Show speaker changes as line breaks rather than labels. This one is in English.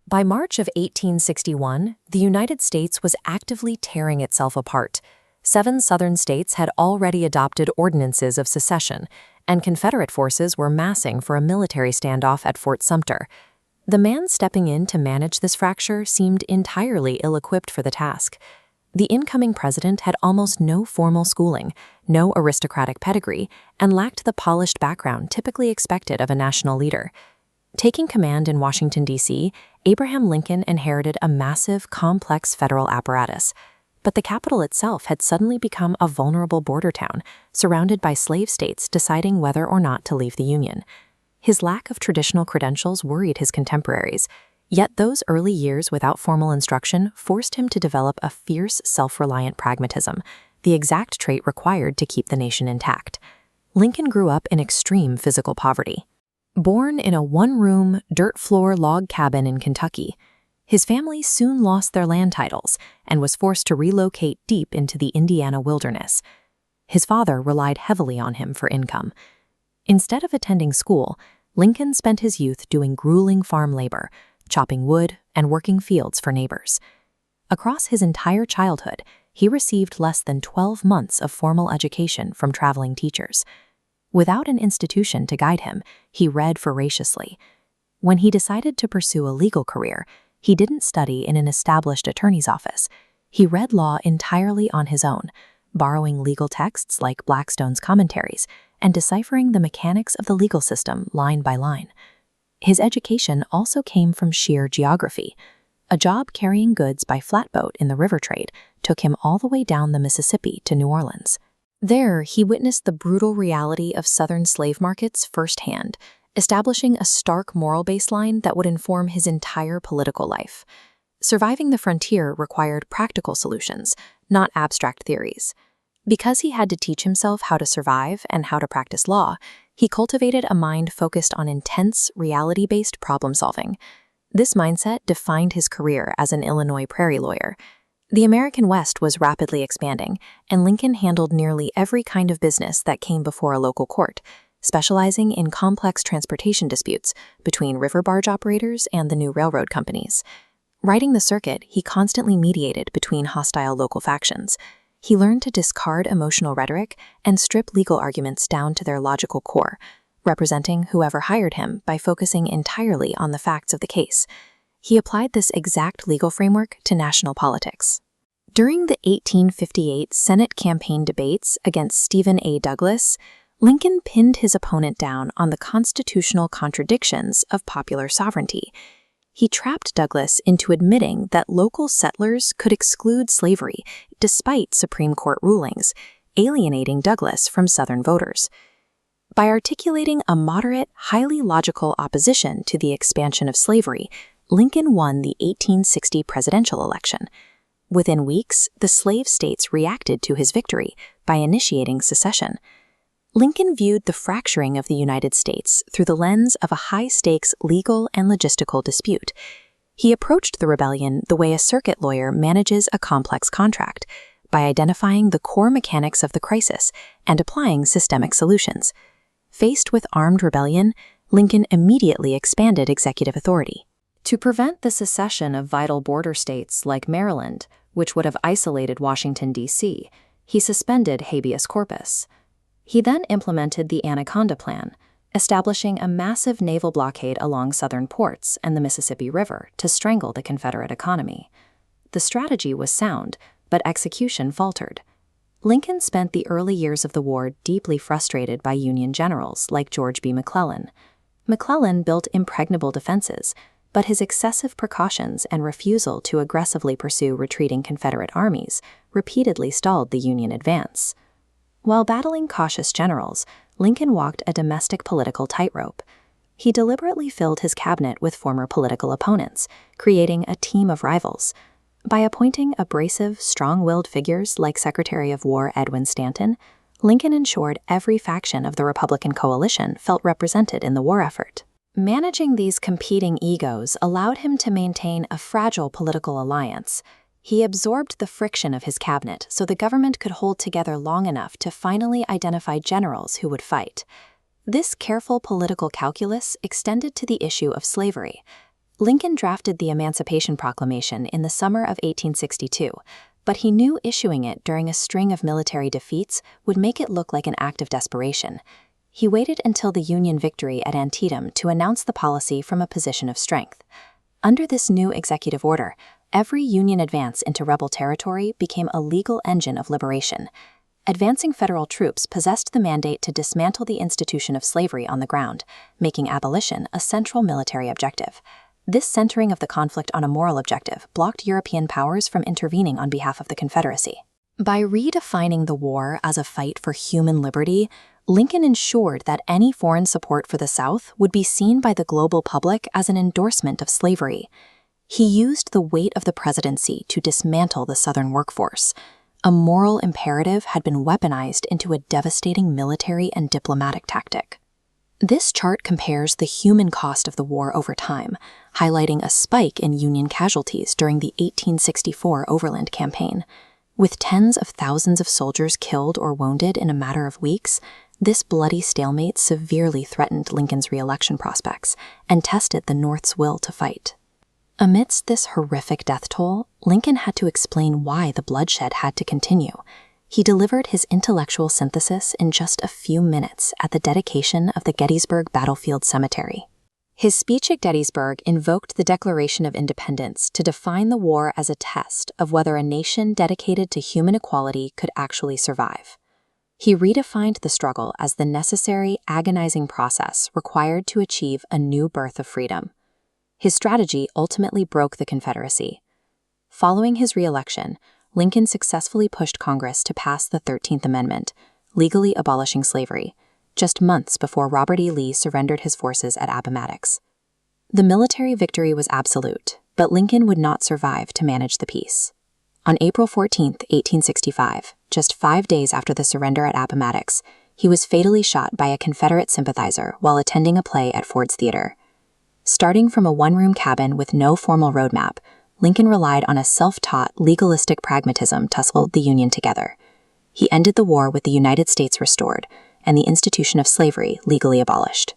By March of 1861, the United States was actively tearing itself apart. 7 Southern states had already adopted ordinances of secession, and Confederate forces were massing for a military standoff at Fort Sumter. The man stepping in to manage this fracture seemed entirely ill-equipped for the task. The incoming president had almost no formal schooling, no aristocratic pedigree, and lacked the polished background typically expected of a national leader. Taking command in Washington, D.C., Abraham Lincoln inherited a massive, complex federal apparatus. But the capital itself had suddenly become a vulnerable border town, surrounded by slave states deciding whether or not to leave the Union. His lack of traditional credentials worried his contemporaries, yet those early years without formal instruction forced him to develop a fierce, self-reliant pragmatism, the exact trait required to keep the nation intact. Lincoln grew up in extreme physical poverty. Born in a one-room, dirt-floor log cabin in Kentucky, his family soon lost their land titles and was forced to relocate deep into the Indiana wilderness. His father relied heavily on him for income. Instead of attending school, Lincoln spent his youth doing grueling farm labor, chopping wood and working fields for neighbors. Across his entire childhood, he received less than 12 months of formal education from traveling teachers. Without an institution to guide him, he read voraciously. When he decided to pursue a legal career, he didn't study in an established attorney's office. He read law entirely on his own, borrowing legal texts like Blackstone's commentaries and deciphering the mechanics of the legal system line by line. His education also came from sheer geography. A job carrying goods by flatboat in the river trade took him all the way down the Mississippi to New Orleans. There, he witnessed the brutal reality of Southern slave markets firsthand, establishing a stark moral baseline that would inform his entire political life. Surviving the frontier required practical solutions, not abstract theories. Because he had to teach himself how to survive and how to practice law, he cultivated a mind focused on intense, reality-based problem-solving. This mindset defined his career as an Illinois prairie lawyer. The American West was rapidly expanding, and Lincoln handled nearly every kind of business that came before a local court, specializing in complex transportation disputes between river barge operators and the new railroad companies. Riding the circuit, he constantly mediated between hostile local factions. He learned to discard emotional rhetoric and strip legal arguments down to their logical core, representing whoever hired him by focusing entirely on the facts of the case. He applied this exact legal framework to national politics. During the 1858 Senate campaign debates against Stephen A. Douglas, Lincoln pinned his opponent down on the constitutional contradictions of popular sovereignty. He trapped Douglas into admitting that local settlers could exclude slavery despite Supreme Court rulings, alienating Douglas from Southern voters. By articulating a moderate, highly logical opposition to the expansion of slavery, Lincoln won the 1860 presidential election. Within weeks, the slave states reacted to his victory by initiating secession. Lincoln viewed the fracturing of the United States through the lens of a high-stakes legal and logistical dispute. He approached the rebellion the way a circuit lawyer manages a complex contract, by identifying the core mechanics of the crisis and applying systemic solutions. Faced with armed rebellion, Lincoln immediately expanded executive authority. To prevent the secession of vital border states like Maryland, which would have isolated Washington, D.C., he suspended habeas corpus. He then implemented the Anaconda Plan, establishing a massive naval blockade along southern ports and the Mississippi River to strangle the Confederate economy. The strategy was sound, but execution faltered. Lincoln spent the early years of the war deeply frustrated by Union generals like George B. McClellan. McClellan built impregnable defenses, but his excessive precautions and refusal to aggressively pursue retreating Confederate armies repeatedly stalled the Union advance. While battling cautious generals, Lincoln walked a domestic political tightrope. He deliberately filled his cabinet with former political opponents, creating a team of rivals. By appointing abrasive, strong-willed figures like Secretary of War Edwin Stanton, Lincoln ensured every faction of the Republican coalition felt represented in the war effort. Managing these competing egos allowed him to maintain a fragile political alliance. He absorbed the friction of his cabinet so the government could hold together long enough to finally identify generals who would fight. This careful political calculus extended to the issue of slavery. Lincoln drafted the Emancipation Proclamation in the summer of 1862, but he knew issuing it during a string of military defeats would make it look like an act of desperation. He waited until the Union victory at Antietam to announce the policy from a position of strength. Under this new executive order, every Union advance into rebel territory became a legal engine of liberation. Advancing federal troops possessed the mandate to dismantle the institution of slavery on the ground, making abolition a central military objective. This centering of the conflict on a moral objective blocked European powers from intervening on behalf of the Confederacy. By redefining the war as a fight for human liberty, Lincoln ensured that any foreign support for the South would be seen by the global public as an endorsement of slavery. He used the weight of the presidency to dismantle the Southern workforce. A moral imperative had been weaponized into a devastating military and diplomatic tactic. This chart compares the human cost of the war over time, highlighting a spike in Union casualties during the 1864 Overland Campaign. With tens of thousands of soldiers killed or wounded in a matter of weeks, this bloody stalemate severely threatened Lincoln's re-election prospects and tested the North's will to fight. Amidst this horrific death toll, Lincoln had to explain why the bloodshed had to continue. He delivered his intellectual synthesis in just a few minutes at the dedication of the Gettysburg Battlefield Cemetery. His speech at Gettysburg invoked the Declaration of Independence to define the war as a test of whether a nation dedicated to human equality could actually survive. He redefined the struggle as the necessary, agonizing process required to achieve a new birth of freedom. His strategy ultimately broke the Confederacy. Following his re-election, Lincoln successfully pushed Congress to pass the 13th Amendment, legally abolishing slavery, just months before Robert E. Lee surrendered his forces at Appomattox. The military victory was absolute, but Lincoln would not survive to manage the peace. On April 14, 1865, just 5 days after the surrender at Appomattox, he was fatally shot by a Confederate sympathizer while attending a play at Ford's Theater. Starting from a one-room cabin with no formal roadmap, Lincoln relied on a self-taught, legalistic pragmatism to hold the Union together. He ended the war with the United States restored and the institution of slavery legally abolished.